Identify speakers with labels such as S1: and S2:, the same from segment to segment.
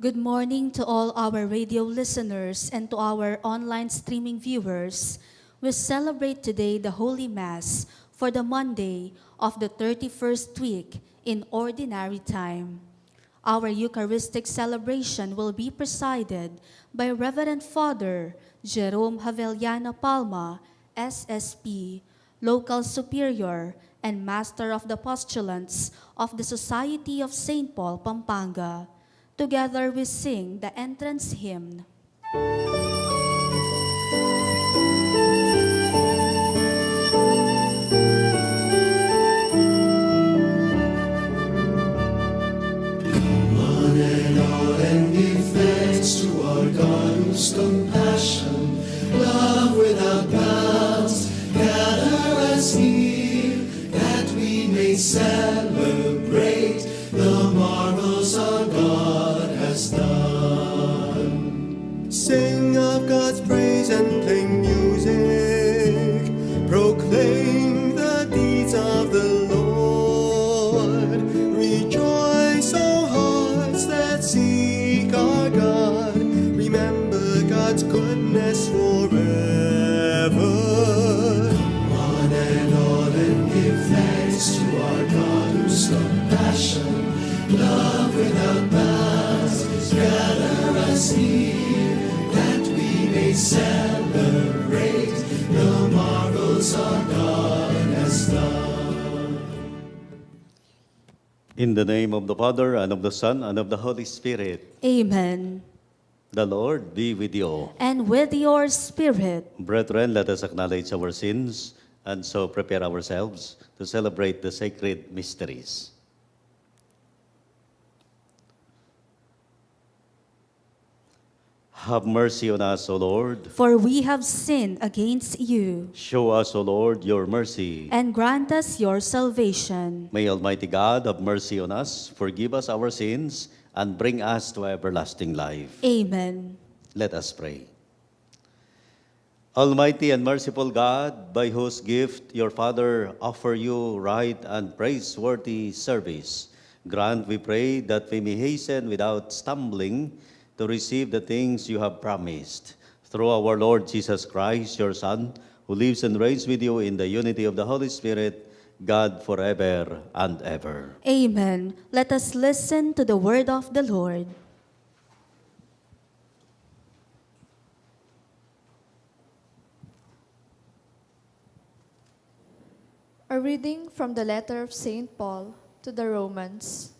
S1: Good morning to all our radio listeners and to our online streaming viewers. We celebrate today the Holy Mass for the Monday of the 31st week in Ordinary Time. Our Eucharistic celebration will be presided by Reverend Father Jerome Haveliana Palma, SSP, Local Superior and Master of the Postulants of the Society of St. Paul, Pampanga. Together we sing the entrance hymn.
S2: One and all and give thanks to our God whose compassion, love without bounds, gather us near, that we may celebrate the marvels our God has done. Sing of God's praise and play music, proclaim the deeds of the Lord. Rejoice, O hearts that seek our God, remember God's goodness forever. One and all and give thanks to our God whose compassion, love without bounds, gather us near, that we may celebrate the marvels our God has done.
S3: In the name of the Father, and of the Son, and of the Holy Spirit.
S1: Amen.
S3: The Lord be with you.
S1: And with your spirit,
S3: Brethren, let us acknowledge our sins and so prepare ourselves to celebrate the sacred mysteries. Have mercy on us, O Lord.
S1: for we have sinned against you,
S3: Show us, O Lord, your mercy.
S1: and grant us your salvation.
S3: May Almighty God have mercy on us, forgive us our sins, and bring us to everlasting life.
S1: Amen.
S3: Let us pray. Almighty and merciful God, by whose gift your Father offer you right and praiseworthy service, grant, we pray, that we may hasten without stumbling to receive the things you have promised. Through our Lord Jesus Christ, your Son, who lives and reigns with you in the unity of the Holy Spirit, God forever and ever.
S1: Amen. Let us listen to the word of the Lord.
S4: A reading from the letter of St. Paul to the Romans.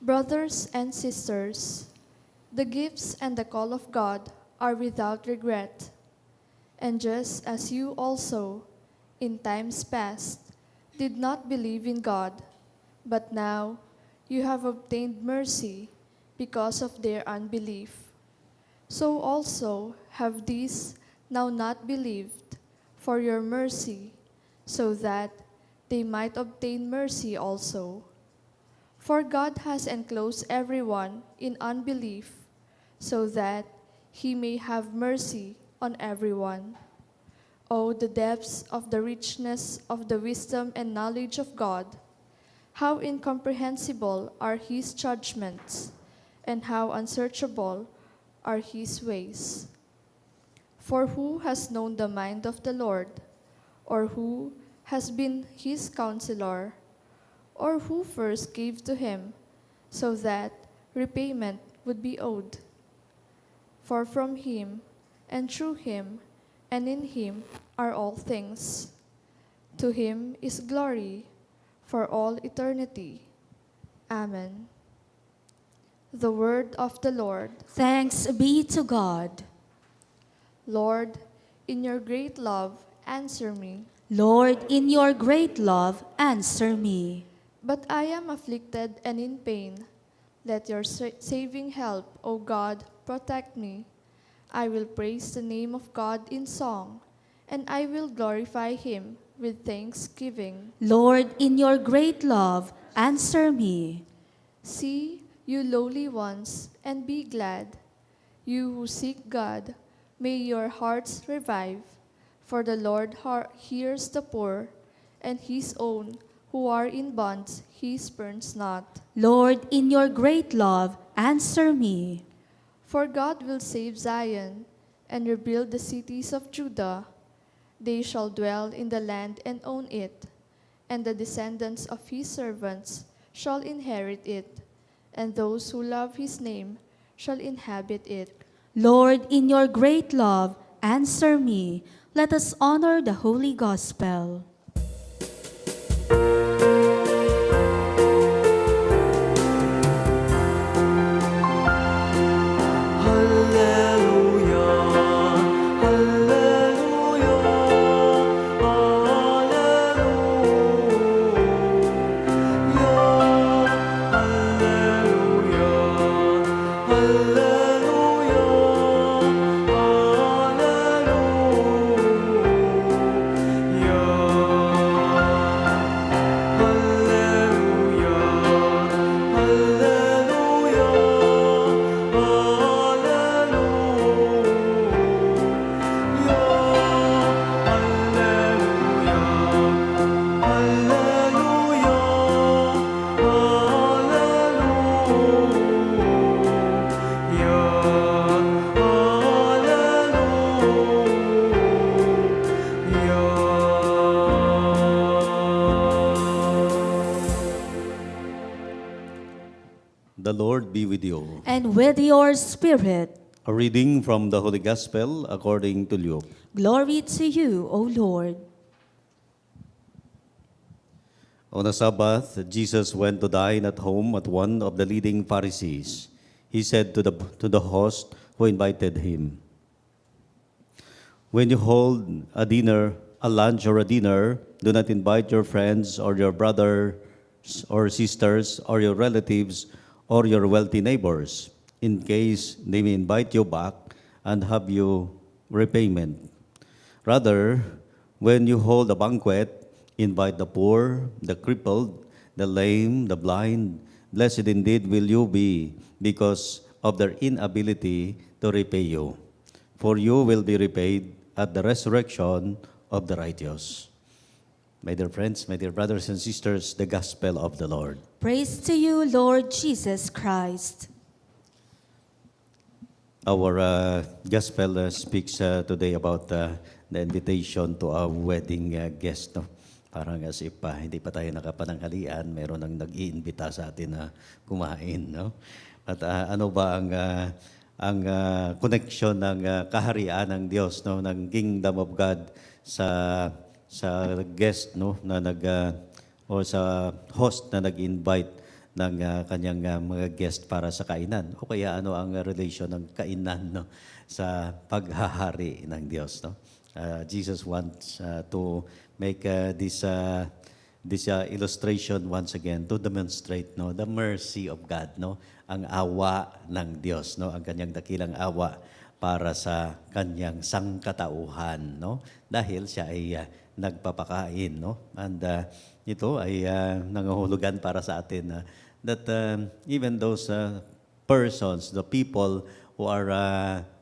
S4: Brothers and sisters, the gifts and the call of God are without regret. And just as you also, in times past, did not believe in God, but now you have obtained mercy because of their unbelief, so also have these now not believed for your mercy, so that they might obtain mercy also. For God has enclosed everyone in unbelief, so that he may have mercy on everyone. Oh, the depths of the richness of the wisdom and knowledge of God! How incomprehensible are his judgments, and how unsearchable are his ways. For who has known the mind of the Lord, or who has been his counselor, or who first gave to him, so that repayment would be owed? For from him, and through him, and in him are all things. To him is glory for all eternity. Amen. The word of the Lord.
S1: Thanks be to God.
S4: Lord, in your great love, answer me.
S1: Lord, in your great love, answer me.
S4: But I am afflicted and in pain. Let your saving help, O God, protect me. I will praise the name of God in song, and I will glorify him with thanksgiving.
S1: Lord, in your great love, answer me.
S4: See, you lowly ones, and be glad. You who seek God, may your hearts revive. For the Lord hears the poor, and his own who are in bonds he spurns not.
S1: Lord, in your great love, answer me.
S4: For God will save Zion and rebuild the cities of Judah. They shall dwell in the land and own it, and the descendants of his servants shall inherit it, and those who love his name shall inhabit it.
S1: Lord, in your great love, answer me. Let us honor the holy gospel.
S3: The Lord be with you.
S1: And with your spirit,
S3: A reading from the Holy Gospel according to Luke.
S1: glory to you, O Lord.
S3: On a Sabbath, Jesus went to dine at home at one of the leading Pharisees. He said to the host who invited him, "When you hold a lunch or a dinner, do not invite your friends or your brothers or sisters or your relatives or your wealthy neighbors, in case they may invite you back and have you repayment. Rather, when you hold a banquet, invite the poor, the crippled, the lame, the blind. Blessed indeed will you be because of their inability to repay you. For you will be repaid at the resurrection of the righteous." My dear friends, my dear brothers and sisters, the gospel of the Lord.
S1: Praise to you, Lord Jesus Christ.
S3: Our gospel speaks today about the invitation to a wedding guest. No? Parang as if hindi pa tayo nakapananghalian, meron nang nag-iimbita sa atin na kumain. No? At ano ba ang connection ng kaharian ng Diyos, no? Ng kingdom of God sa guest, no? O sa host na nag-invite ng kanyang mga guest para sa kainan. O kaya ano ang relation ng kainan, no, sa paghahari ng Diyos, no? Jesus wants to make this illustration once again to demonstrate, no, the mercy of God, no, ang awa ng Diyos, no, ang kanyang dakilang awa para sa kanyang sangkatauhan, no, dahil siya ay nagpapakain, no, and ito ay nangahulugan para sa atin that even those persons, the people who are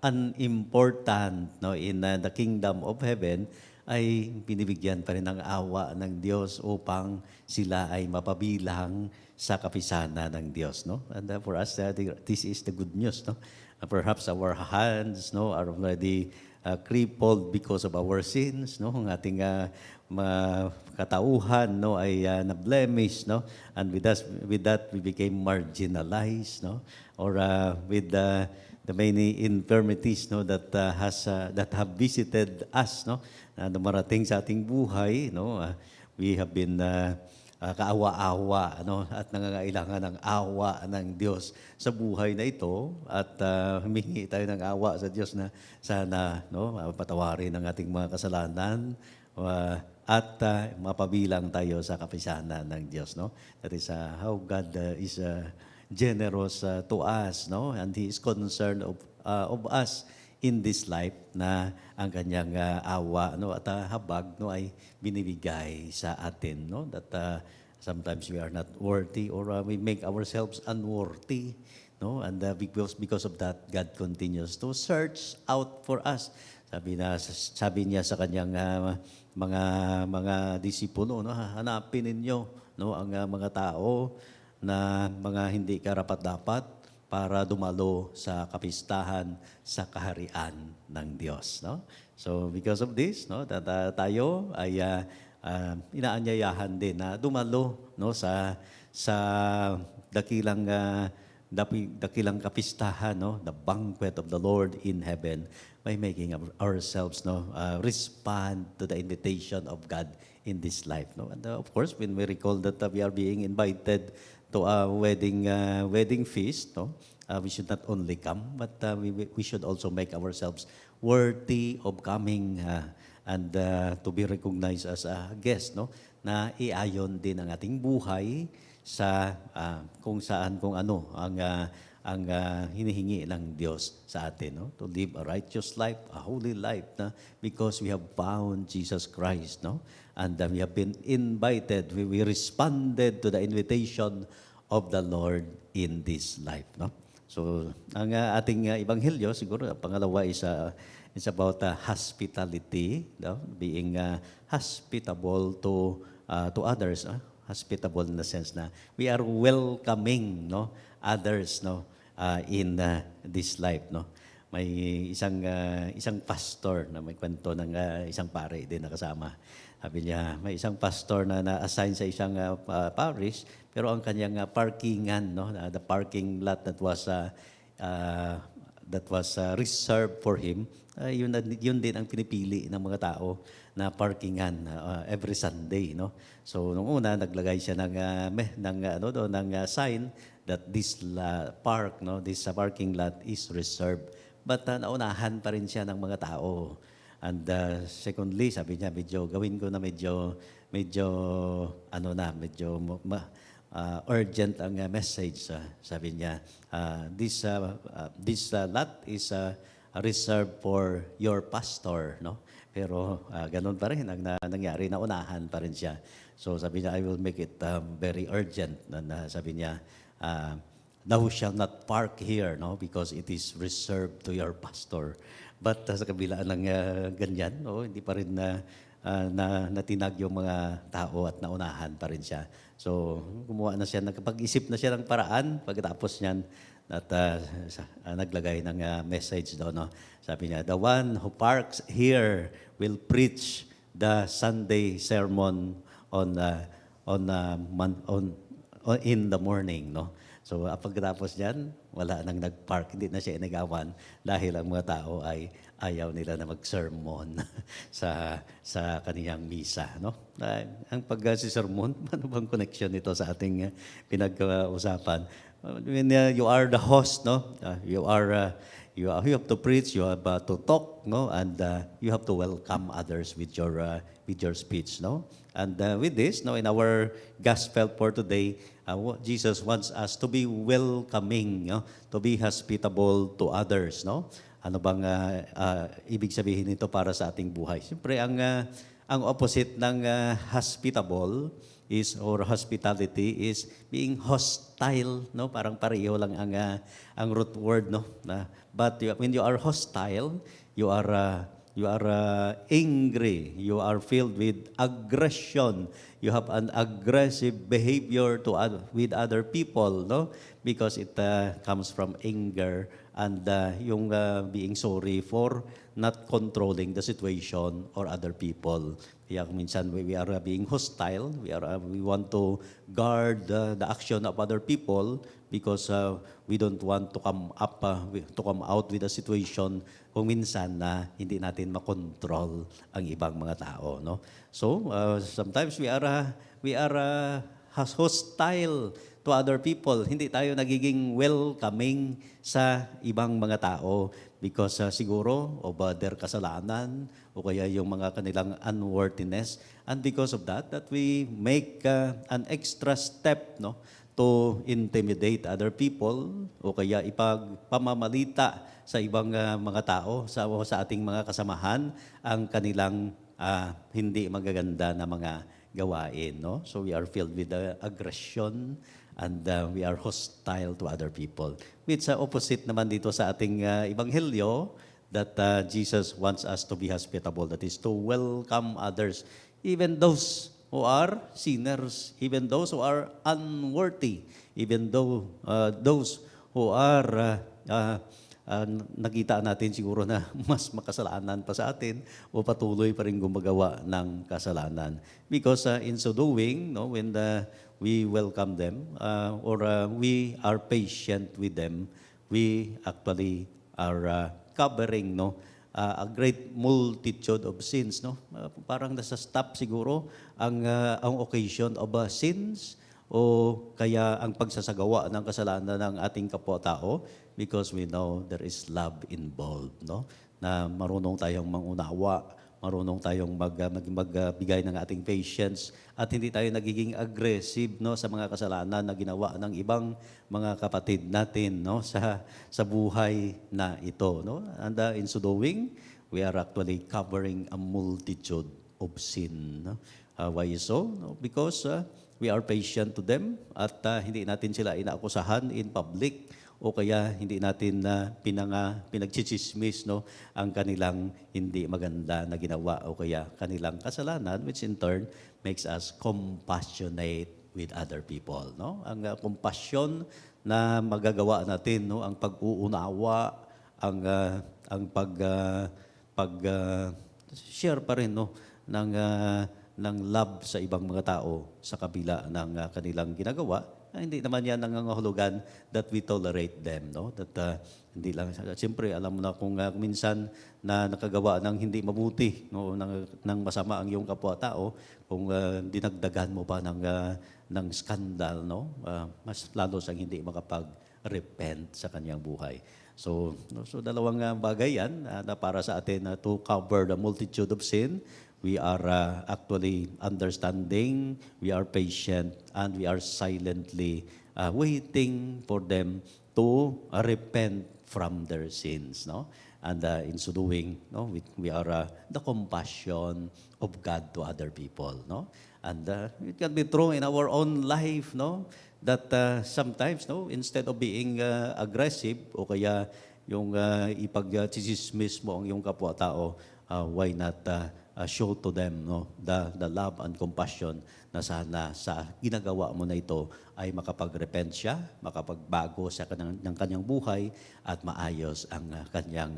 S3: unimportant, no, in the kingdom of heaven, ay binibigyan pa rin ng awa ng Diyos upang sila ay mapabilang sa kapisanan ng Diyos, no? And for us, this is the good news, no? Perhaps our hands, no, are already crippled because of our sins, no? Ang ating katauhan, no, ay na-blemish, no? And with that we became marginalized, no? Or with the many infirmities, no, that have visited us, no, na dumarating sa ating buhay, no, we have been kaawa-awa, no, at nangangailangan ng awa ng Diyos sa buhay na ito, at humingi tayo ng awa sa Diyos na sana, no, patawarin ang ating mga kasalanan at mapabilang tayo sa kapisanan ng Diyos, no. That is how God is generous to us, no, and He is concerned of us in this life, na ang kanyang awa, no, at habag, no, ay binibigay sa atin, no, that sometimes we are not worthy, or we make ourselves unworthy, no, and because of that, God continues to search out for us. Sabi niya sa kanyang mga disipulo, no, hanapin ninyo no, ang mga tao na mga hindi karapat-dapat para dumalo sa kapistahan sa kaharian ng Diyos, no? So because of this, no, tayo ay inaanyayahan din na dumalo, no, sa dakilang dakilang kapistahan, no, the banquet of the Lord in heaven, by making ourselves, no, respond to the invitation of God in this life, no. And of course, when we recall that we are being invited to a wedding feast, no, we should not only come, but we should also make ourselves worthy of coming and to be recognized as a guest, no, na iayon din ang ating buhay sa kung ano ang hinihingi ng Diyos sa atin, no, to live a righteous life, a holy life, na because we have found Jesus Christ, no, and we have been invited, we responded to the invitation of the Lord in this life, no. So ang ating ebanghelyo siguro pangalawa is about hospitality, no? Being hospitable to others, hospitable in the sense na we are welcoming, no, others, no, in this life, no. May isang pastor na may kwento ng isang pare din na kasama. Sabi niya, may isang pastor na na-assign sa isang parish, pero ang kanyang parkingan, no, the parking lot that was reserved for him, yun din ang pinipili ng mga tao na parkingan every Sunday, no. So nung una naglagay siya ng sign that this parking lot is reserved. But naunahan pa rin siya ng mga tao. And secondly, sabi niya, gawin ko na medyo urgent ang message. Sabi niya, this lot is reserved for your pastor, no? Pero ganun pa rin ang nangyari, naunahan pa rin siya. So sabi niya, I will make it very urgent. And sabi niya, thou shall not park here, no, because it is reserved to your pastor. But sa kabila ng ganyan, no, hindi pa rin natinag yung mga tao at naunahan pa rin siya. So gumawa na siya, nagpag-isip na siya ng paraan pagkatapos niyan at naglagay ng message daw, no. Sabi niya, the one who parks here will preach the Sunday sermon in the morning, no. So pagkatapos niyan, wala nang nag-park, hindi na siya inagawan dahil ang mga tao ay ayaw nila na mag-sermon sa kaniyang misa, no. Ang pag-sermon, ano bang connection nito sa ating pinag-usapan? When you are the host, no, you have to preach, you have to talk, no, and you have to welcome others with your speech, no. And with this, no, in our gospel for today, Jesus wants us to be welcoming, no, to be hospitable to others, no. Ano bang ibig sabihin nito para sa ating buhay? Siyempre, ang opposite ng hospitable or hospitality is being hostile, no? Parang pareho lang ang root word, no? But when you are hostile, you are angry, you are filled with aggression, you have an aggressive behavior with other people, no? Because it comes from anger and yung being sorry for not controlling the situation or other people. Kaya minsan we are being hostile, we want to guard the action of other people because we don't want to come out with a situation kung minsan na hindi natin makontrol ang ibang mga tao, no. So sometimes we are hostile to other people. Hindi tayo nagiging welcoming sa ibang mga tao because siguro of their kasalanan o kaya yung mga kanilang unworthiness, and because of that we make an extra step, no, to intimidate other people o kaya ipagpamamalita sa ibang mga tao, sa ating mga kasamahan ang kanilang hindi magaganda na mga gawain, no. So we are filled with aggression and we are hostile to other people. It's opposite naman dito sa ating ebanghelyo that Jesus wants us to be hospitable, that is to welcome others, even those who are sinners, even those who are unworthy, even though those who are nakita natin siguro na mas makasalanan pa sa atin o patuloy pa rin gumagawa ng kasalanan. Because in so doing, no, when we welcome them or we are patient with them, we actually are covering, no, a great multitude of sins, no. Parang nasa stop siguro ang occasion of sins o kaya ang pagsasagawa ng kasalanan ng ating kapwa-tao, because we know there is love involved, no? Na marunong tayong mangunawa, marunong tayong magbigay ng ating patience at hindi tayo nagiging aggressive, no, sa mga kasalanan na ginawa ng ibang mga kapatid natin, no, sa buhay na ito, no? And in so doing, we are actually covering a multitude of sin, no? Why is so? No? Because we are patient to them at hindi natin sila inaakusahan in public o kaya hindi natin pinagchichismis, no, ang kanilang hindi maganda na ginawa o kaya kanilang kasalanan, which in turn makes us compassionate with other people, no? Ang compassion na magagawa natin, no, ang pag-uunawa, ang share pa rin, no, ng love sa ibang mga tao sa kabila ng kanilang ginagawa. Hindi naman yan nangangahulugan that we tolerate them, no? That hindi lang, siyempre alam mo na kung minsan na nakagawa ng hindi mabuti, no, ng masama ang iyong kapwa-tao, kung dinagdagan mo pa ng skandal, no, mas lalo siyang hindi makapag-repent sa kanyang buhay. So dalawang bagay yan na para sa atin to cover the multitude of sin. We are actually understanding, we are patient, and we are silently waiting for them to repent from their sins, no? And in so doing, no, we are the compassion of God to other people, no? And it can be true in our own life, no? That sometimes, no, instead of being aggressive o kaya yung ipag-chismis mo ang iyong kapwa-tao, why not show to them, no, the love and compassion na sana sa ginagawa mo na ito ay makapag-repent siya, makapagbago sa ng kanyang buhay at maayos ang kanyang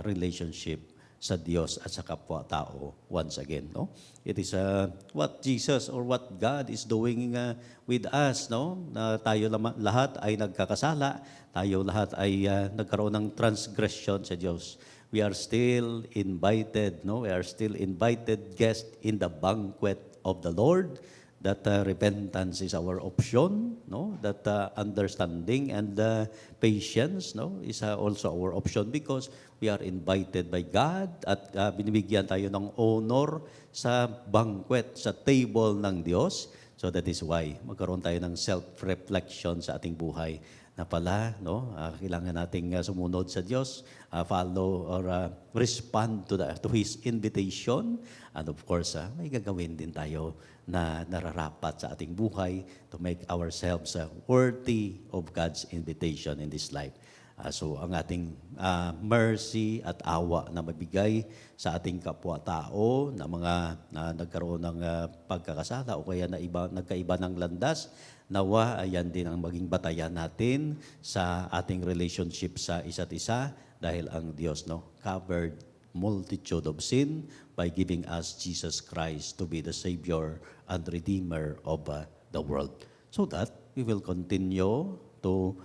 S3: relationship sa Diyos at sa kapwa-tao once again, no? It is what Jesus or what God is doing with us, no? Na tayo lahat ay nagkakasala, tayo lahat ay nagkaroon ng transgression sa Diyos. We are still invited, no? We are still invited guests in the banquet of the Lord. That repentance is our option, no? That understanding and patience, no, is also our option because we are invited by God at binibigyan tayo ng honor sa banquet, sa table ng Diyos. So that is why magkaroon tayo ng self-reflection sa ating buhay na pala, no, kailangan nating sumunod sa Diyos, follow or respond to His invitation. And of course, may gagawin din tayo na nararapat sa ating buhay to make ourselves worthy of God's invitation in this life. So ang ating mercy at awa na mabigay sa ating kapwa-tao na mga nagkaroon ng pagkakasala o kaya nagkaiba ng landas, nawa ayan din ang maging batayan natin sa ating relationship sa isa't isa dahil ang Diyos, no, covered multitude of sin by giving us Jesus Christ to be the Savior and Redeemer of the world. So that we will continue to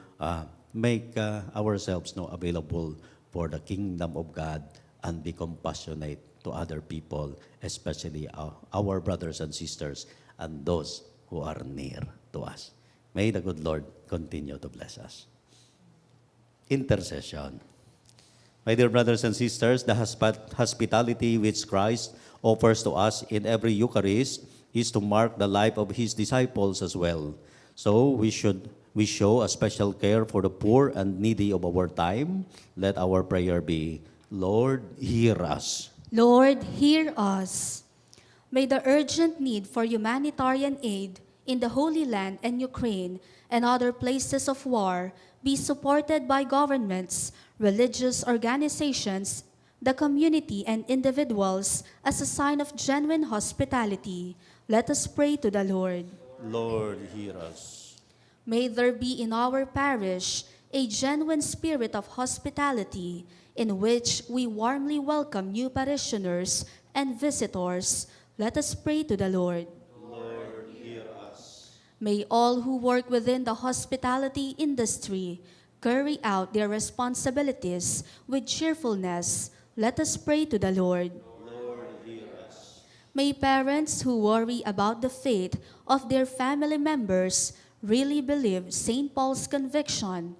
S3: make ourselves, no, available for the kingdom of God and be compassionate to other people, especially our brothers and sisters and those who are near to us. May the good Lord continue to bless us. Intercession. My dear brothers and sisters, the hospitality which Christ offers to us in every Eucharist is to mark the life of His disciples as well. So we show a special care for the poor and needy of our time. Let our prayer be, Lord, hear us.
S1: Lord, hear us. May the urgent need for humanitarian aid in the Holy Land and Ukraine and other places of war be supported by governments, religious organizations, the community, and individuals as a sign of genuine hospitality. Let us pray to the Lord.
S3: Lord, hear us.
S1: May there be in our parish a genuine spirit of hospitality in which we warmly welcome new parishioners and visitors. Let us pray to the Lord.
S3: Lord, hear us.
S1: May all who work within the hospitality industry carry out their responsibilities with cheerfulness. Let us pray to the Lord.
S3: Lord, hear us.
S1: May parents who worry about the fate of their family members really believe St. Paul's conviction: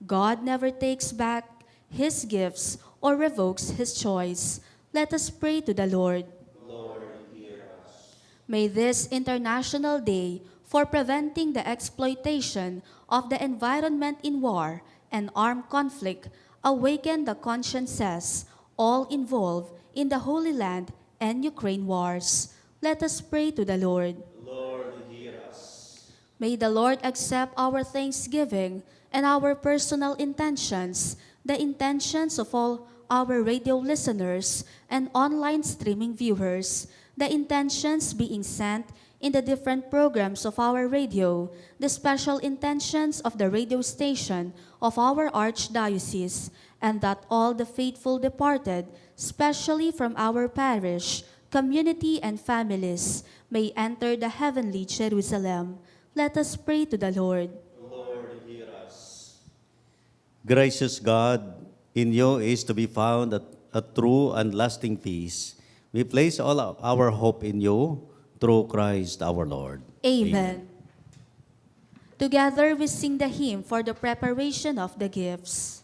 S1: God never takes back his gifts or revokes his choice. Let us pray to the Lord.
S3: Lord, hear us.
S1: May this International Day for preventing the exploitation of the environment in war and armed conflict awaken the consciences all involved in the Holy Land and Ukraine wars. Let us pray to the Lord.
S3: Lord, hear us.
S1: May the Lord accept our thanksgiving and our personal intentions, the intentions of all our radio listeners and online streaming viewers, the intentions being sent in the different programs of our radio, the special intentions of the radio station of our Archdiocese, and that all the faithful departed, especially from our parish, community, and families, may enter the heavenly Jerusalem. Let us pray to the Lord.
S3: Lord, hear us. Gracious God, in you is to be found a true and lasting peace. We place all of our hope in you through Christ our Lord.
S1: Amen. Together we sing the hymn for the preparation of the gifts.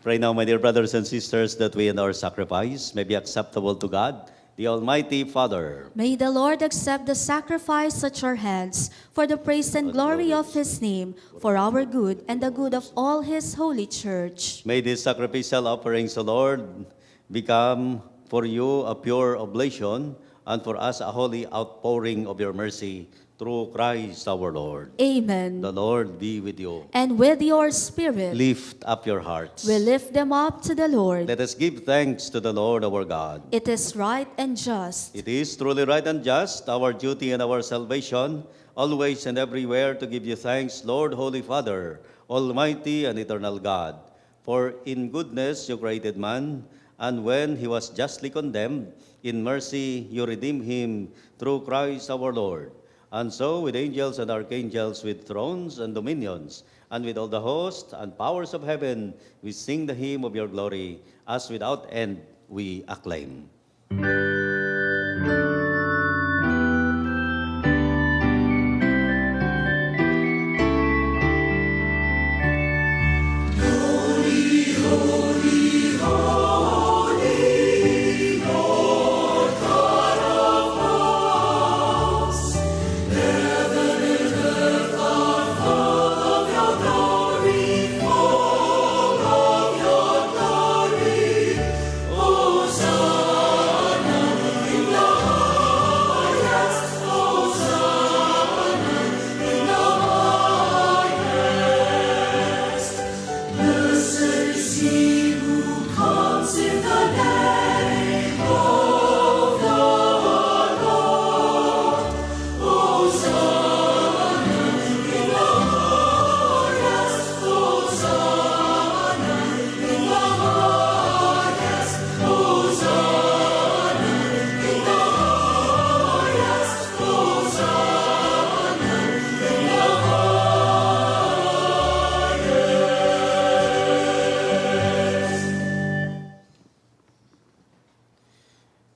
S3: Pray now, my dear brothers and sisters, that we and our sacrifice may be acceptable to God, the Almighty Father.
S1: May the Lord accept the sacrifice at your hands for the praise and glory of his name, for our good and the good of all his holy church.
S3: May these sacrificial offerings, O Lord, become for you a pure oblation, and for us a holy outpouring of your mercy, through Christ our Lord.
S1: Amen.
S3: The Lord be with you.
S1: And with your spirit,
S3: Lift up your hearts.
S1: we lift them up to the Lord.
S3: Let us give thanks to the Lord our God.
S1: It is right and just.
S3: It is truly right and just, our duty and our salvation, always and everywhere to give you thanks, Lord, Holy Father, Almighty and eternal God. For in goodness you created man, and when he was justly condemned, in mercy you redeemed him through Christ our Lord. And so with angels and archangels, with thrones and dominions, and with all the hosts and powers of heaven, we sing the hymn of your glory, as without end we acclaim.
S2: Holy, holy, holy,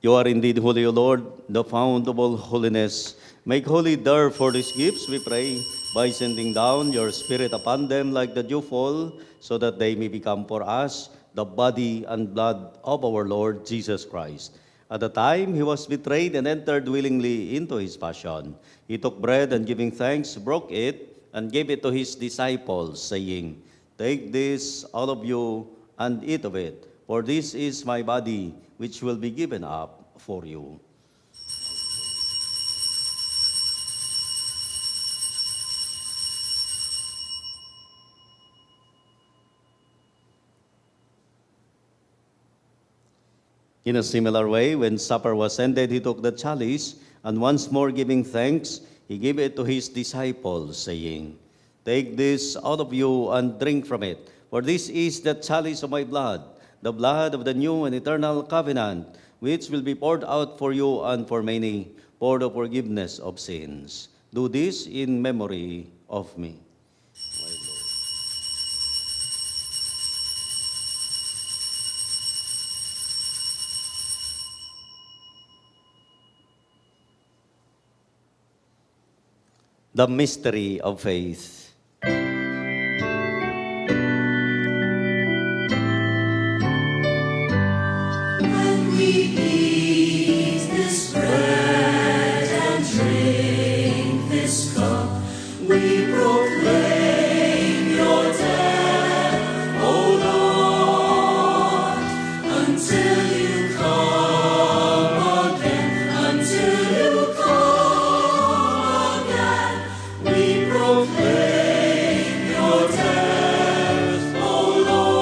S3: You are indeed holy, O Lord, the fount of all holiness. Make holy, therefore, these gifts, we pray, by sending down your Spirit upon them like the dewfall, so that they may become for us the body and blood of our Lord Jesus Christ. At the time he was betrayed and entered willingly into his passion, he took bread and giving thanks, broke it, and gave it to his disciples, saying, Take this, all of you, and eat of it, for this is my body, which will be given up for you. In a similar way, when supper was ended, he took the chalice, and once more giving thanks, he gave it to his disciples, saying, Take this, all of you, and drink from it, for this is the chalice of my blood, the blood of the new and eternal covenant, which will be poured out for you and for many, for the forgiveness of sins. Do this in memory of me. The mystery of faith.
S2: When we eat this bread and drink this cup, we proclaim your death, O Lord, until you come again, until you come again. We proclaim your death, O Lord.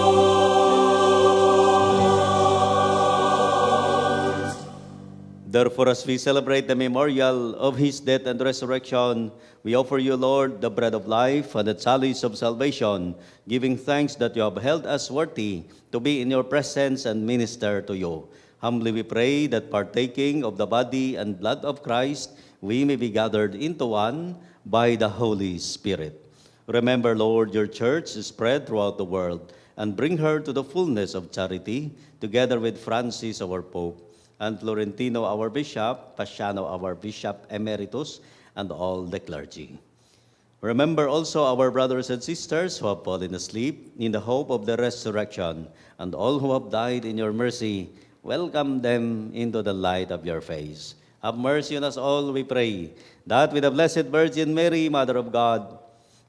S3: Therefore, as we celebrate the memorial of his death and resurrection, we offer you, Lord, the bread of life and the chalice of salvation, giving thanks that you have held us worthy to be in your presence and minister to you. Humbly we pray that partaking of the body and blood of Christ, we may be gathered into one by the Holy Spirit. Remember, Lord, your church is spread throughout the world, and bring her to the fullness of charity, together with Francis, our Pope, and Florentino, our Bishop, Pasiano, our Bishop Emeritus, and all the clergy. Remember also our brothers and sisters who have fallen asleep in the hope of the resurrection, and all who have died in your mercy. Welcome them into the light of your face. Have mercy on us all, we pray, that with the Blessed Virgin Mary, Mother of God,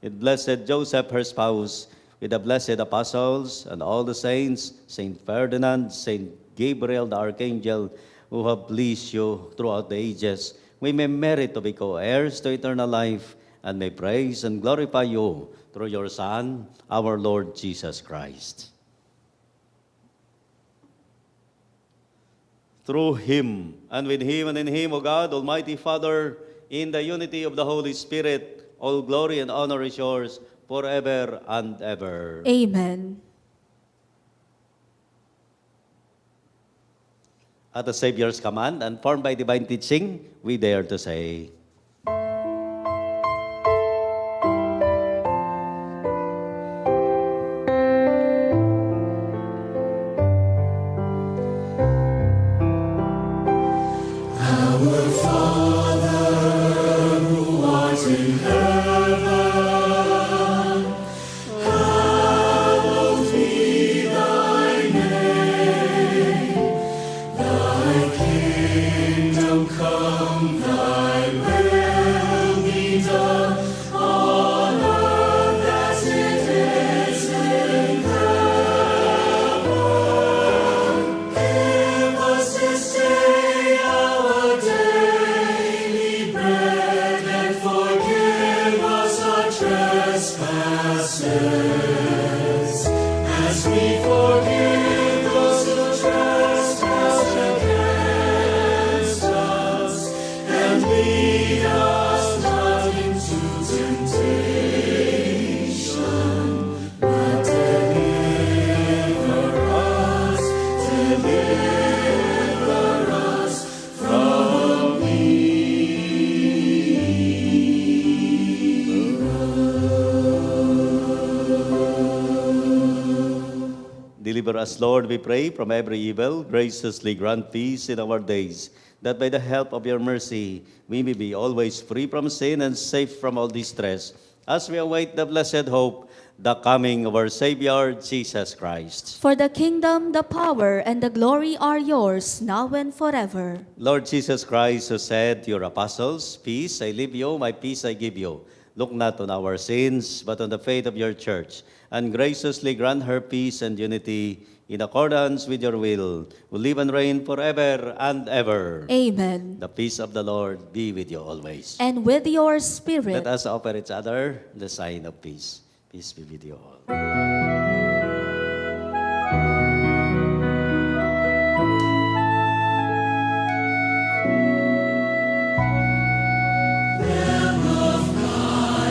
S3: with blessed Joseph, her spouse, with the blessed apostles and all the saints, Saint Ferdinand, Saint Gabriel, the Archangel, who have pleased you throughout the ages, we may merit to be co-heirs to eternal life, and may praise and glorify you through your Son, our Lord Jesus Christ. Through him, and with him, and in him, O God, Almighty Father, in the unity of the Holy Spirit, all glory and honor is yours forever and ever.
S1: Amen.
S3: At the Savior's command and formed by divine teaching, we dare to say,
S2: Our Father, who art in heaven, hallowed be thy name. Thy kingdom come, thy will
S3: Deliver us, Lord, we pray, from every evil. Graciously grant peace in our days, that by the help of your mercy, we may be always free from sin and safe from all distress, as we await the blessed hope, the coming of our Savior, Jesus Christ.
S1: For the kingdom, the power, and the glory are yours, now and forever.
S3: Lord Jesus Christ, who said to your apostles, Peace I leave you, my peace I give you. Look not on our sins, but on the faith of your church, and graciously grant her peace and unity in accordance with your will, who live and reign forever and ever.
S1: Amen.
S3: The peace of the Lord be with you always.
S1: And with your spirit.
S3: Let us offer each other the sign of peace. Peace be with you all.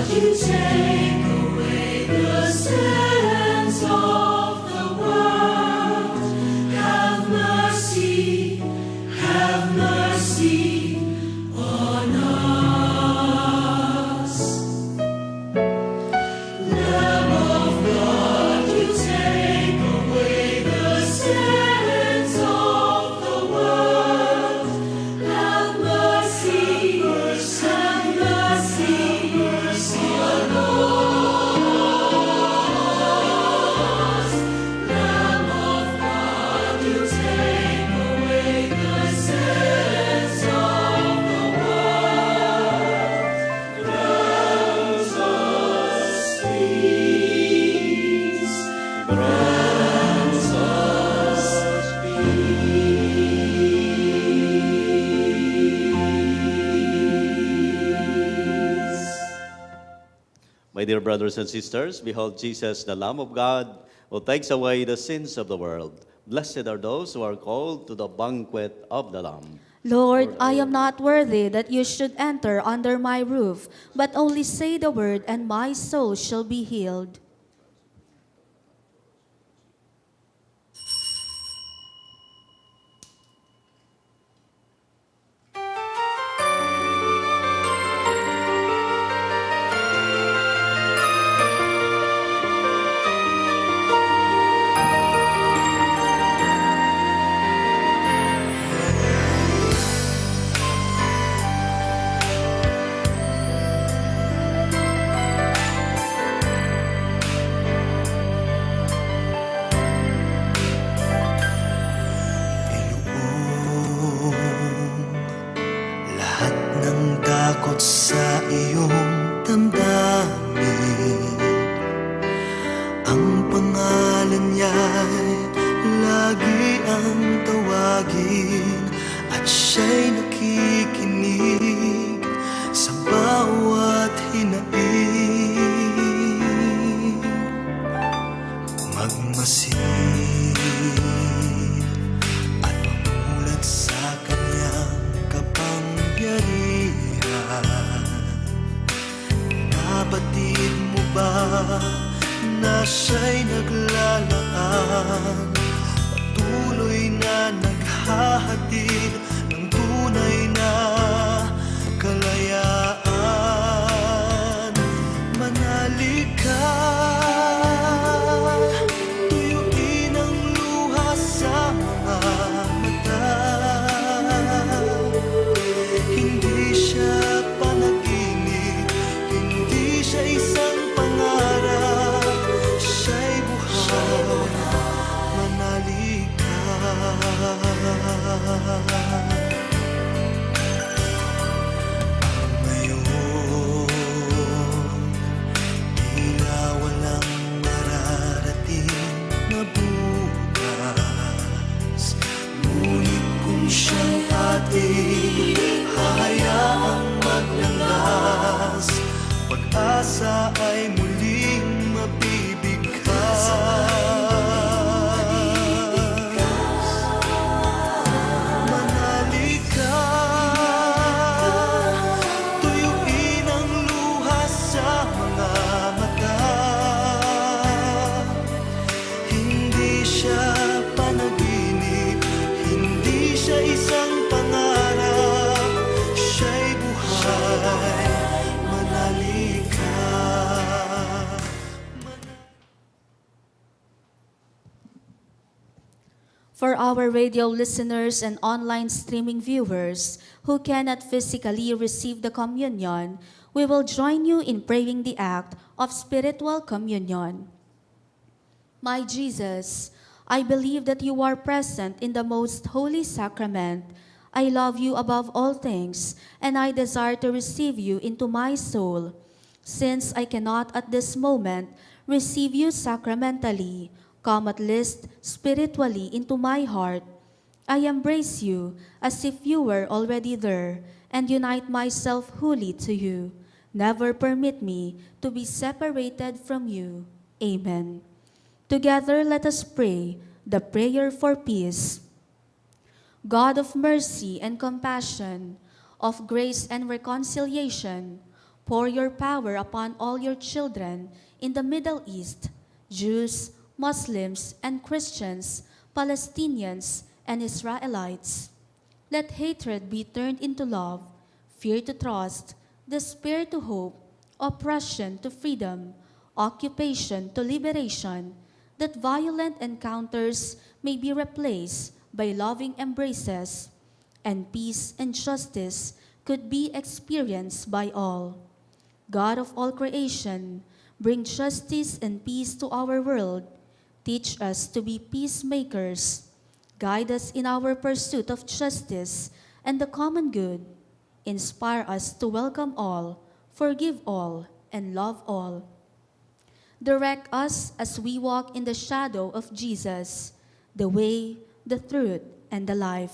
S2: You take away the sins of the world. Have mercy on us. Lamb of God, you take away the sins of the world. Have mercy on us. Lamb of God, you take away the sins of the world. Grant us peace. Grant us peace.
S3: My dear brothers and sisters, behold Jesus, the Lamb of God, who takes away the sins of the world. Blessed are those who are called to the banquet of the Lamb.
S1: Lord, I am not worthy that you should enter under my roof, but only say the word, and my soul shall be healed.
S2: Lahat ng takot sa iyong damdamin, ang pangalan niya'y lagi ang tawagin, at siya'y nakikinig sa bawat hinaing. Magmasid at mamulat sa kanyang kapangyarihan. Nabatid mo ba na siya'y naglalaan, patuloy na naghahatid ng tunay na kalayaan? Manalig ka, tuyuin ang luha sa mga mata. Hindi siya panaginip, hindi siya isang pangarap, siya'y buhay. Manalig ka.
S1: For our radio listeners and online streaming viewers who cannot physically receive the communion, we will join you in praying the act of spiritual communion. My Jesus, I believe that you are present in the most holy sacrament. I love you above all things, and I desire to receive you into my soul. Since I cannot at this moment receive you sacramentally, come at least spiritually into my heart. I embrace you as if you were already there and unite myself wholly to you. Never permit me to be separated from you. Amen. Together let us pray the prayer for peace. God of mercy and compassion, of grace and reconciliation, pour your power upon all your children in the Middle East, Jews, Muslims, and Christians, Palestinians, and Israelites. Let hatred be turned into love, fear to trust, despair to hope, oppression to freedom, occupation to liberation, that violent encounters may be replaced by loving embraces, and peace and justice could be experienced by all. God of all creation, bring justice and peace to our world. Teach us to be peacemakers. Guide us in our pursuit of justice and the common good. Inspire us to welcome all, forgive all, and love all. Direct us as we walk in the shadow of Jesus, the way, the truth, and the life.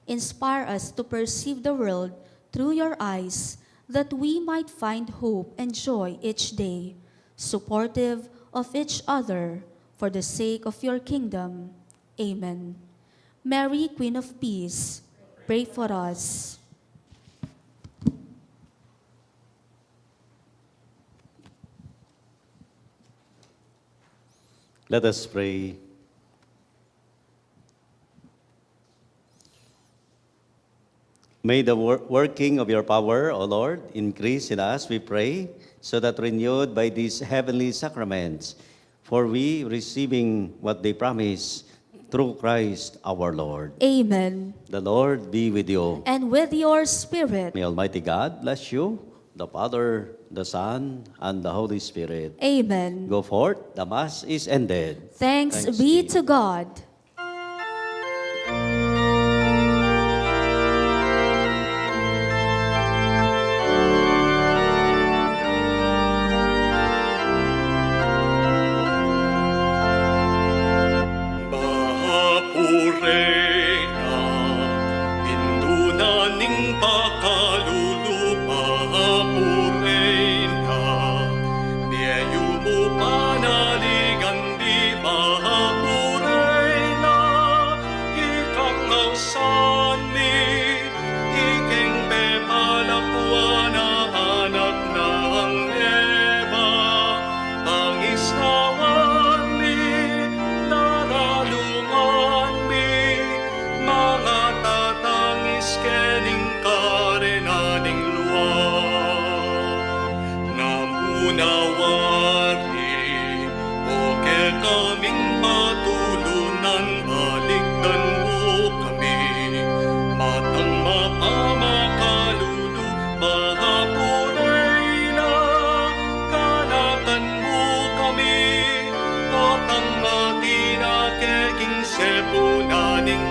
S1: Inspire us to perceive the world through your eyes, that we might find hope and joy each day, supportive of each other, for the sake of your kingdom. Amen. Mary, Queen of Peace, pray for us.
S3: Let us pray. May the working of your power, O Lord, increase in us, we pray, so that renewed by these heavenly sacraments, for we, receiving what they promise, through Christ our Lord.
S1: Amen.
S3: The Lord be with you.
S1: And with your spirit.
S3: May Almighty God bless you, the Father, the Son, and the Holy Spirit.
S1: Amen.
S3: Go forth, the Mass is ended.
S1: Thanks be to God.
S2: Bahapurena, indunaning pakalulupa, Bahapurena, biyayu mo panaligan di Bahapurena, ikang ngausan mi, iking bepalakwana anak ng Eva, pangisnawan mi, naralungan mi, mga tatangis kening karenaning luwag. Namunawari, o ke kaming patulunan, balikdan mo kami, matang mapamakalulu, Bahapurena, kanatan mo kami, otang matina keking sepunaning